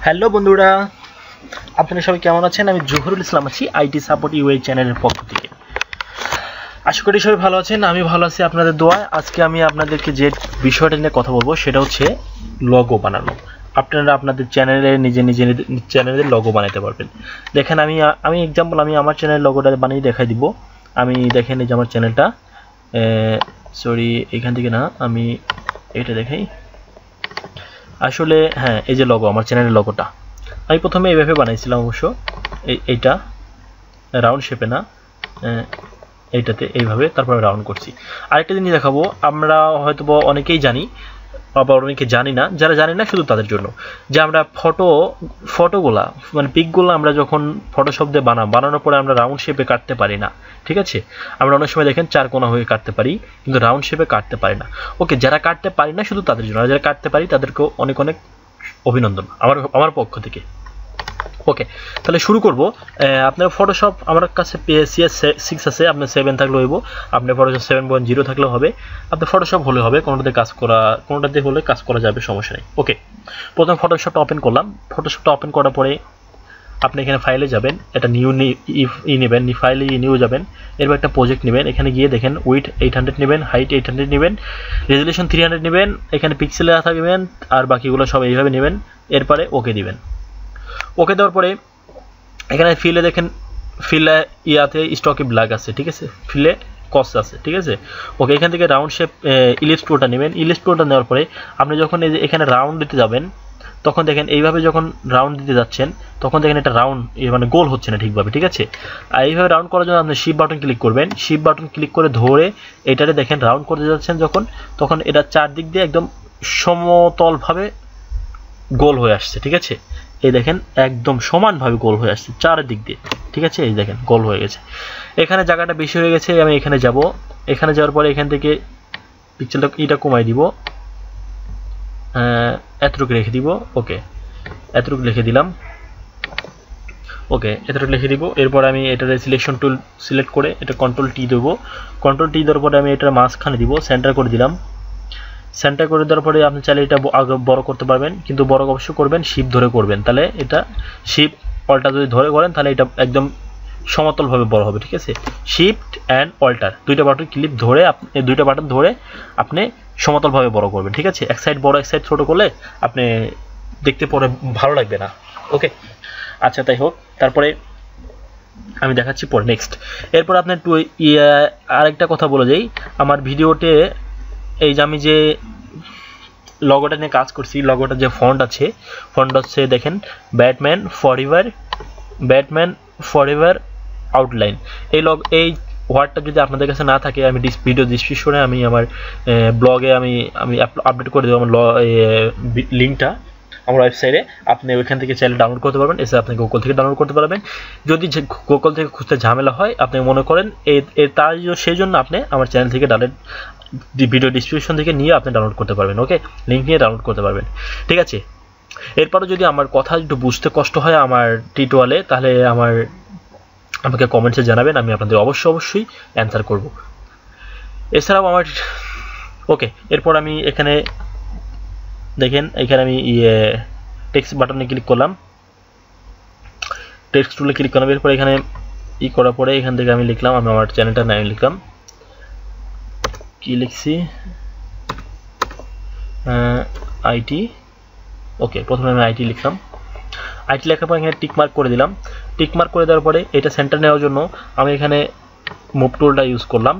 Hello বন্ধুরা, আপনারা সবাই কেমন আছেন? আমি জহুরুল ইসলাম আছি আইটি সাপোর্ট ইউএই চ্যানেলের পক্ষ থেকে। আশা করি সবাই ভালো আছেন, আমি ভালো আছি আপনাদের দোয়ায়। আজকে আমি আপনাদেরকে যে বিষয়টা নিয়ে কথা বলবো সেটা হচ্ছে লগো বানানো। আপনারা আপনাদের চ্যানেলে নিজের চ্যানেলের লগো বানাতে পারবেন। দেখেন আমি এক্সাম্পল আমি আমার চ্যানেলের লগোটা বানিয়ে দেখাই দিব। আমি দেখেন এই যে আমার চ্যানেলটা, সরি এখান থেকে না, আমি এটা দেখাই। আসলে হ্যাঁ, এই যে লগো, আমার চ্যানেলের লগোটা আমি প্রথমে এইভাবে বানাইছিলাম। অবশ্য এইটা রাউন্ড শেপে না, এইটাতে এইভাবে তারপরে রাউন্ড করছি। আরেকটা জিনিস দেখাবো, আমরা হয়তো অনেকেই জানি, আবার অনেকে জানি না। যারা জানি না শুধু তাদের জন্য, যে আমরা ফটোগুলা মানে পিকগুলো আমরা যখন ফটোশপ দিয়ে বানানোর পরে আমরা রাউন্ড শেপে কাটতে পারি না। ঠিক আছে, আমরা অনেক সময় দেখেন চার কোণা হয়ে কাটতে পারি, কিন্তু রাউন্ড শেপে কাটতে পারি না। ওকে, যারা কাটতে পারি না শুধু তাদের জন্য, যারা কাটতে পারি তাদেরকেও অনেক অনেক অভিনন্দন আমার পক্ষ থেকে। ওকে, তাহলে শুরু করব। আপনার ফটোশপ আমার কাছে CS6 আছে, আপনার 7 থাকলে হইব, আপনার ফটোশপ 7.0 থাকলেও হবে, আপনার ফটোশপ হলে হবে। কোনোটাতে হলে কাজ করা যাবে, সমস্যা নেই। ওকে, প্রথম ফটোশপটা ওপেন করলাম। ফটোশপটা ওপেন করার পরে আপনি এখানে ফাইলে যাবেন, এটা নেবেন, ফাইলে নিউ যাবেন। এরপর একটা প্রজেক্ট নেবেন, এখানে গিয়ে দেখেন উইথ 800 নেবেন, হাইট 800 নেবেন, রেজুলেশন 300 নেবেন, এখানে পিক্সেলে থাকবেন, আর বাকিগুলো সব এইভাবে নেবেন। এরপরে ওকে দিবেন। ওকে দেওয়ার পরে এখানে ফিলে দেখেন, ফিলে ইয়াতে স্টকে ব্ল্যাক আছে, ঠিক আছে, ফিলে কস্ট আছে, ঠিক আছে। ওকে, এখান থেকে রাউন্ড শেপ ইলিপস টুলটা নেবেন। ইলিপস টুলটা নেওয়ার পরে আপনি যখন এই যে এখানে রাউন্ড দিতে যাবেন, তখন দেখেন এইভাবে যখন রাউন্ড দিতে যাচ্ছেন তখন দেখেন এটা রাউন্ড মানে গোল হচ্ছে না ঠিকভাবে, ঠিক আছে। আর এইভাবে রাউন্ড করার জন্য আপনি শিফট বাটন ক্লিক করবেন। শিফট বাটন ক্লিক করে ধরে এটারে দেখেন রাউন্ড করতে যাচ্ছেন যখন, তখন এটা চারদিক দিয়ে একদম সমতলভাবে গোল হয়ে আসছে, ঠিক আছে। এই দেখেন একদম সমানভাবে গোল হয়ে আসছে চারদিক দিয়ে, ঠিক আছে। এই দেখেন গোল হয়ে গেছে। এখানে জায়গাটা বেশি হয়ে গেছে, আমি এখানে যাব। এখানে যাওয়ার পরে এখান থেকে পিক্সেলটা এটা কমাই দিব, এতটুকু রেখে দিব। ওকে, এতটুকু লিখে দিলাম। ওকে, এতটুকু লিখে দিব। এরপর আমি এটার সিলেকশন টুল সিলেক্ট করে এটা কন্ট্রোল টি দেবো। কন্ট্রোল টি দেওয়ার পরে আমি এটার মাঝখানে দিব, সেন্টার করে দিলাম। সেন্টার করে দেওয়ার পরে আপনি চাইলে এটা বড় করতে পারবেন, কিন্তু বড় অবশ্যই করবেন শিপ ধরে করবেন, তাহলে এটা শিপ অল্টার যদি ধরে করেন তাহলে এটা একদম সমতলভাবে বড় হবে, ঠিক আছে। শিফট অ্যান্ড অল্টার দুইটা বাটন ধরে আপনি সমতলভাবে বড় করবেন, ঠিক আছে। এক সাইড বড় এক সাইড ছোট করলে আপনি দেখতে পরে ভালো লাগবে না। ওকে, আচ্ছা তাই হোক, তারপরে আমি দেখাচ্ছি পরে নেক্সট। এরপর আপনার একটু আরেকটা কথা বলে যাই, আমার ভিডিওতে এই যে আমি যে লগোটা নিয়ে কাজ করছি, লগোটার যে ফন্ট আছে, ফন্ট হচ্ছে দেখেন ব্যাটম্যান ফরএভার আউটলাইন। এই ওয়ার্ডটা যদি আপনাদের কাছে না থাকে, আমি ভিডিও ডিসক্রিপশনে আমি আমার ব্লগে আমি আপডেট করে দেবো আমার লিঙ্কটা আমার ওয়েবসাইটে। আপনি ওইখান থেকে চাইলে ডাউনলোড করতে পারবেন, এছাড়া আপনি গুগল থেকে ডাউনলোড করতে পারবেন। যদি গুগল থেকে খুঁজতে ঝামেলা হয়, আপনি মনে করেন সেই জন্য আপনি আমার চ্যানেল থেকে ভিডিও ডিসক্রিপশন থেকে নিয়ে আপনি ডাউনলোড করতে পারবেন। ওকে, লিঙ্ক নিয়ে ডাউনলোড করতে পারবেন, ঠিক আছে। এরপরে যদি আমার কথা একটু বুঝতে কষ্ট হয় আমার টিউটোরিয়ালে, তাহলে আমাকে কমেন্টসে জানাবেন, আমি আপনাদের অবশ্যই অ্যান্সার করব। এছাড়াও আমার ওকে, এরপর আমি এখানে দেখেন, এখানে আমি টেক্সট বাটনে ক্লিক করলাম, টেক্সট টুলে ক্লিক করলাম। এরপর এখানে করার পরে এখান থেকে আমি লিখলাম, আমি আমার চ্যানেলটার নাম লিখলাম, কি লিখছি, আইটি। ওকে, প্রথমে আমি আইটি লিখলাম। আইটি লেখার পর এখানে টিক মার্ক করে দিলাম। টিক মার্ক করে দেওয়ার পরে এটা সেন্টার নেওয়ার জন্য আমি এখানে মুভ টুলটা ইউজ করলাম।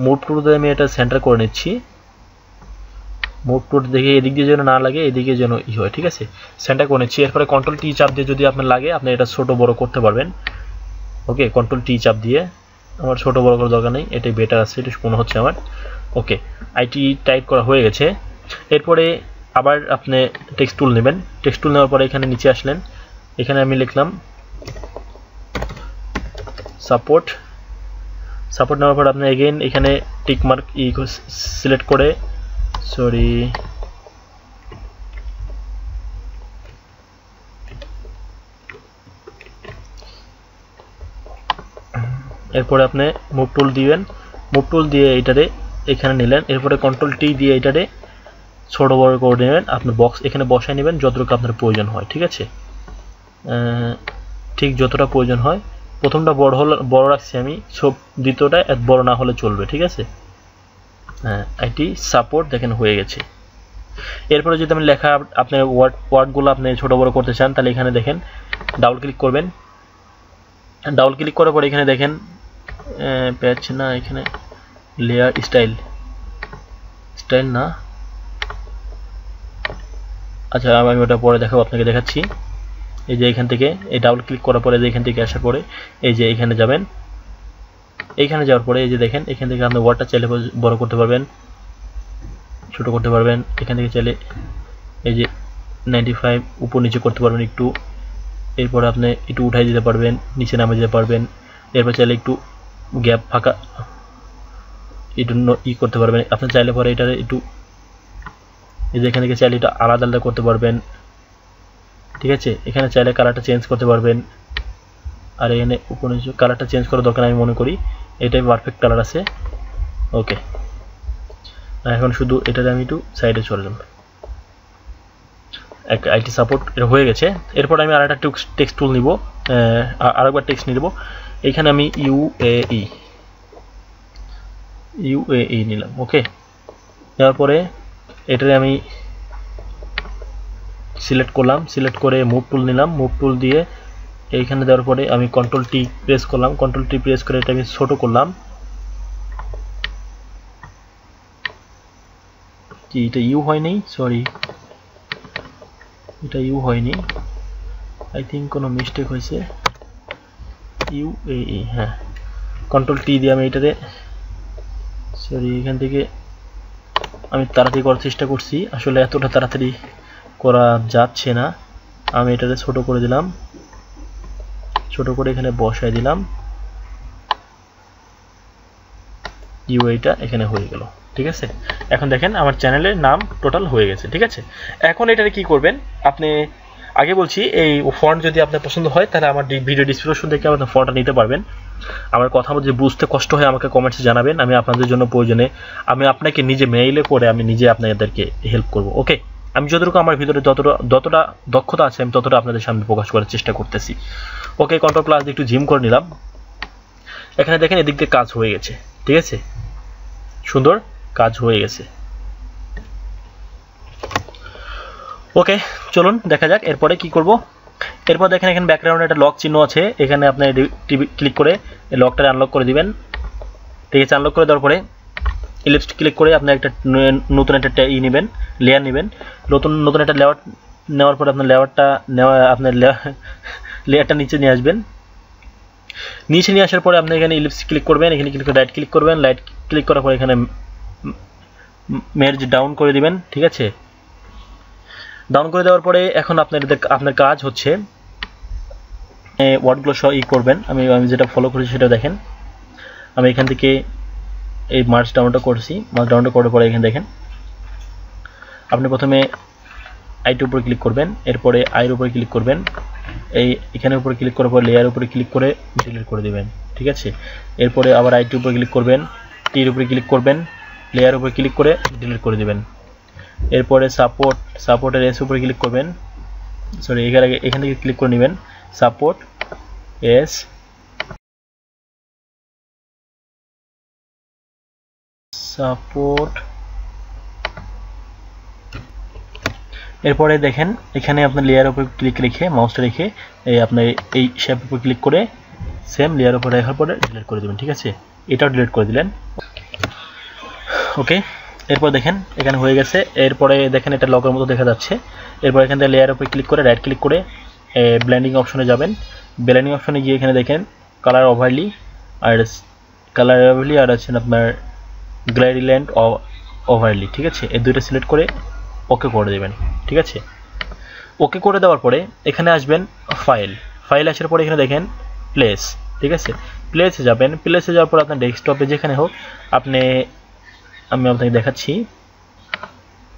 মুভ টুলতে আমি এটা সেন্টার করে নিচ্ছি। মুভ টুল দেখে এদিক দিয়ে যেন না লাগে, এদিকে যেন হয়, ঠিক আছে। সেন্টার করে নিচ্ছি। এরপরে কন্ট্রোল টি চাপ দিয়ে যদি আপনার লাগে, আপনি এটা ছোট বড় করতে পারবেন। ওকে, কন্ট্রোল টি চাপ দিয়ে, আমার ছোট বড় করার দরকার নেই, এটাই বেটার আছে, এটা মনে হচ্ছে আমার। ওকে, আইটি টাইপ করা হয়ে গেছে। এরপরে আবার আপনি টেক্সট টুল নেবেন। টেক্সট টুল নেওয়ার পরে এখানে নিচে আসলেন, এখানে আমি লিখলাম সাপোর্ট নেওয়ার পর আপনি এগেইন এখানে টিক মার্ক সিলেক্ট করে, সরি এরপরে আপনি মুভ টুল দিবেন। মুভ টুল দিয়ে এইটারে এখানে নিলেন। এরপরে কন্ট্রোল টি দিয়ে এইটারে ছোট বড় করে নেবেন। আপনার বক্স এখানে বসায় নেবেন যতটুকু আপনার প্রয়োজন হয়, ঠিক আছে। ঠিক যতটা প্রয়োজন হয়। প্রথমটা বড় রাখছি আমি, সব দ্বিতীয়টা এত বড় না হলে চলবে, ঠিক আছে। আইটি সাপোর্ট দেখেন হয়ে গেছে। এরপরে যদি আমি লেখা আপনার ওয়ার্ডগুলো আপনি ছোট বড় করতে চান, তাহলে এখানে দেখেন ডাবল ক্লিক করবেন। ডাবল ক্লিক করার পরে এখানে দেখেন প্যাচ না, এখানে লেয়ার স্টাইল না, আচ্ছা আমি ওটা পরে দেখাবো, আপনাকে দেখাচ্ছি। এই যে এখান থেকে এই ডাবল ক্লিক করার পরে, যে এখান থেকে আসার পরে এই যে এখানে যাবেন। এইখানে যাওয়ার পরে এই যে দেখেন এখান থেকে আপনি ওয়ার্ডটা চাইলে বড় করতে পারবেন, ছোট করতে পারবেন। এখান থেকে চাইলে এই যে 95 উপর নিচে করতে পারবেন একটু। এরপর আপনি একটু উঠাই দিতে পারবেন, নিচে নামে দিতে পারবেন। এরপর চাইলে একটু গ্যাপ ফাঁকা একটু করতে পারবেন। আপনি চাইলে পরে এটা একটু এই যে এখান থেকে চাইলে এটা আলাদা আলাদা করতে পারবেন, ঠিক আছে। এখানে চাইলে কালারটা চেঞ্জ করতে পারবেন। আর এখানে উপরে কালারটা চেঞ্জ করার দরকার আমি মনে করি, এটাই পারফেক্ট কালার আছে। ওকে, এখন শুধু এটাতে আমি একটু সাইডে চলে যাব। আইটি সাপোর্ট এটা হয়ে গেছে। এরপর আমি আরেকটা টেক্সট টুল নিব, আরেকবার টেক্সট নিব। এইখানে আমি ইউএই নিলাম। ওকে, নেওয়ার পরে এটারে আমি সিলেক্ট করলাম, সিলেক্ট করে মুভ টুল নিলাম। মুভ টুল দিয়ে এইখানে দেওয়ার পরে আমি কন্ট্রোল টি প্রেস করলাম, কন্ট্রোল টি প্রেস করে এটা আমি ছোট করলাম। কি এটা ইউ হয়নি, সরি এটা ইউ হয়নি, আই থিঙ্ক কোনো মিস্টেক হয়েছে। ইউএই, হ্যাঁ, কন্ট্রোল টি দিয়ে আমি এটাতে, সরি এখান থেকে আমি তাড়াতাড়ি করার চেষ্টা করছি, আসলে এতটা তাড়াতাড়ি করা যাচ্ছে না। আমি এটাতে ছোট করে দিলাম, ছোট করে এখানে বসায় দিলাম। ইউআইটা এখানে হয়ে গেল, ঠিক আছে। এখন দেখেন আমার চ্যানেলের নাম টোটাল হয়ে গেছে, ঠিক আছে। এখন এটারে কি করবেন, আপনি আগে বলছি এই ফন্ট যদি আপনার পছন্দ হয় তাহলে আমার ভিডিও ডিসক্রিপশন থেকে আপনার ফন্টটা নিতে পারবেন। আমার কথা যদি বুঝতে কষ্ট হয় আমাকে কমেন্টসে জানাবেন, আমি আপনাদের জন্য প্রয়োজনে আমি আপনাকে নিজে মেইলে করে আমি নিজে আপনাদেরকে হেল্প করব। ওকে, আমি যতটুকু আমার ভিতরে যতটা দক্ষতা আছে আমি ততটা আপনাদের সামনে প্রকাশ করার চেষ্টা করতেছি। ওকে, কন্ট্রোল প্লাস দিয়ে একটু জিম করে নিলাম। এখানে দেখেন এদিক দিয়ে কাজ হয়ে গেছে, ঠিক আছে, সুন্দর কাজ হয়ে গেছে। ওকে, চলুন দেখা যাক এরপরে কি করব। এরপর দেখেন এখানে ব্যাকগ্রাউন্ডে একটা লক চিহ্ন আছে, এখানে আপনি ক্লিক করে এই লকটা আনলক করে দিবেন, ঠিক আছে। আনলক করে দেওয়ার পরে ইলিপস ক্লিক করে আপনি একটা নতুন একটা নেবেন, লেয়ার নেবেন। নতুন একটা লেয়ার নেওয়ার পরে আপনার আপনার লেয়ারটা নিচে নিয়ে আসবেন। নিচে নিয়ে আসার পরে আপনি এখানে ইলিপস ক্লিক করবেন, এখানে ক্লিক করে রাইট ক্লিক করবেন, রাইট ক্লিক করার পরে এখানে মের্জ ডাউন করে দিবেন, ঠিক আছে। ডাউন করে দেওয়ার পরে এখন আপনার কাজ হচ্ছে ওয়ার্ডগুলো সহ করবেন। আমি যেটা ফলো করেছি সেটা দেখেন। আমি এখান থেকে এই মার্চ ডাউনটা করছি, মার্চ ডাউনটা করার পরে এখানে দেখেন আপনি প্রথমে আইটির উপরে ক্লিক করবেন, এরপরে আইয়ের উপরে ক্লিক করবেন, এখানের উপরে ক্লিক করার পর লেয়ারের উপরে ক্লিক করে ডিলিট করে দেবেন, ঠিক আছে। এরপরে আবার আইটির উপরে ক্লিক করবেন, টির উপরে ক্লিক করবেন, লেয়ারের উপরে ক্লিক করে ডিলিট করে দেবেন। এরপরে সাপোর্টের এস উপরে ক্লিক করবেন, সরি এখান থেকে ক্লিক করে নেবেন, সাপোর্ট এস, সাপোর্ট। এরপরে দেখেন এখানে আপনার লেয়ারের উপর ক্লিক রেখে মাউসটা রেখে আপনার এই শেপের উপর ক্লিক করে সেম লেয়ারের উপর রাখার পরে ডিলিট করে দেবেন, ঠিক আছে। এটাও ডিলিট করে দিলেন। ওকে, এরপর দেখেন এখানে হয়ে গেছে। এরপরে দেখেন এটা লগের মতো দেখা যাচ্ছে। এরপর এখান থেকে লেয়ারের উপর ক্লিক করে রাইট ক্লিক করে ব্লেন্ডিং অপশনে যাবেন। ব্লেন্ডিং অপশনে গিয়ে এখানে দেখেন কালার ওভারলি আর আছেন আপনার গ্রেডিয়েন্ট ওভারলি, ঠিক আছে। এই দুইটা সিলেক্ট করে ওকে করে দেবেন, ঠিক আছে। ওকে করে দেওয়ার পরে এখানে আসবেন ফাইল আসার পরে এখানে দেখেন প্লেস, ঠিক আছে। প্লেসে যাবেন, প্লেসে যাওয়ার পর আপনার ডেস্কটপে যেখানে হোক আমি আপনাকে দেখাচ্ছি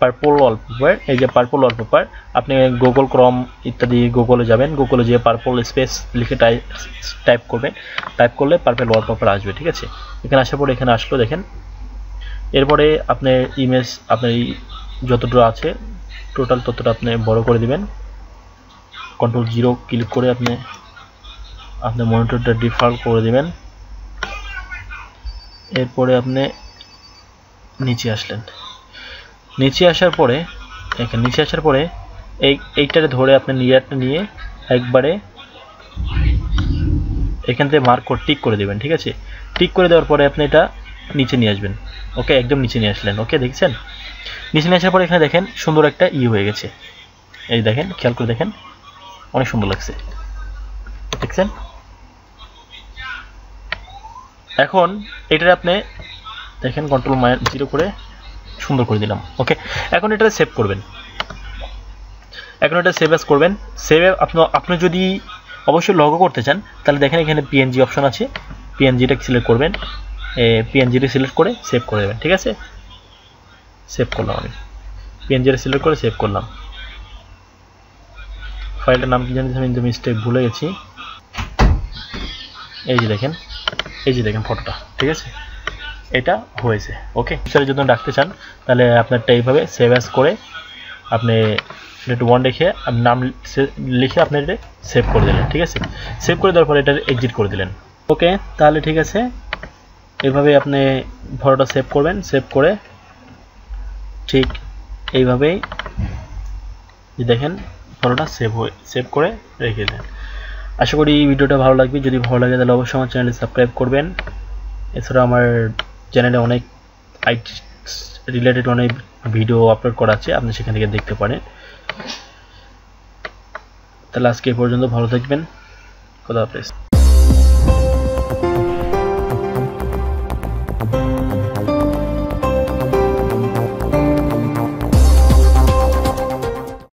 পার্পল ওয়ালপেপার। এই যে পার্পল ওয়ালপেপার, আপনি গুগল ক্রোম ইত্যাদি গুগলে যাবেন, গুগলে যেয়ে পার্পল স্পেস লিখে টাইপ করবেন, টাইপ করলে পার্পল ওয়ালপেপার আসবে, ঠিক আছে। এখানে আসার পরে এখানে আসলো দেখেন। এরপরে আপনার ইমেজ আপনার যতটা আছে টোটাল ততটা আপনি বড় করে দিবেন, কন্ট্রোল 0 ক্লিক করে আপনি আপনার মনিটরটা ডিফল্ট করে দিবেন। এরপরে আপনি নিচে আসলেন। নিচে আসার পরে এখানে নিচে আসার পরে এইটারে ধরে আপনি নিয়ারটা নিয়ে একবারে এখান থেকে মার্ক করে টিক করে দেবেন। ঠিক আছে, টিক করে দেওয়ার পরে আপনি এটা নিচে নিয়ে আসবেন। ওকে, একদম নিচে নিয়ে আসলেন। ওকে, দেখছেন? নিচে নিয়ে আসার পরে এখানে দেখেন সুন্দর একটা হয়ে গেছে। এই দেখেন, খেয়াল করে দেখেন, অনেক সুন্দর লাগছে, দেখছেন? এখন এটার আপনি দেখেন কন্ট্রোল -0 করে সুন্দর করে দিলাম। ওকে, এখন এটা সেভ করবেন। এখন এটা সেভ অ্যাজ করবেন। সেভ আপনি যদি অবশ্যই লগো করতে চান তাহলে দেখেন এখানে পিএনজি অপশন আছে, পিএনজিটা সিলেক্ট করবেন, পিএনজিটা সিলেক্ট করে সেভ করে দেবেন। ঠিক আছে, সেভ করলাম, আমি পিএনজিটা সিলেক্ট করে সেভ করলাম। ফাইলটার নাম কি জানি, আমি মিস্টেক ভুলে গেছি। এই যে দেখেন ফটোটা। ঠিক আছে, এটা হয়েছে। ওকে, ফিচারে যদি ডাকতে চান তাহলে আপনারটা এইভাবে সেভ অ্যাজ করে আপনি -1 রেখে নাম লিখে আপনি এটা সেভ করে দিলেন। ঠিক আছে, সেভ করে দেওয়ার পরে এটা এক্সিট করে দিলেন। ওকে, তাহলে ঠিক আছে, এইভাবে আপনি ফটোটা সেভ করবেন। সেভ করে ঠিক এইভাবেই দেখেন ফটোটা সেভ করে রেখে দিলেন। আশা করি এই ভিডিওটা ভালো লাগবে। যদি ভালো লাগে তাহলে অবশ্যই আমার চ্যানেলটি সাবস্ক্রাইব করবেন। এছাড়া আমার চ্যানেলে অনেক আইটি রিলেটেড অনেক ভিডিও আপলোড করা আছে, আপনি সেখান থেকে দেখতে পারেন। তাহলে আজকে এই পর্যন্ত, ভালো থাকবেন, খোদা হাফেজ।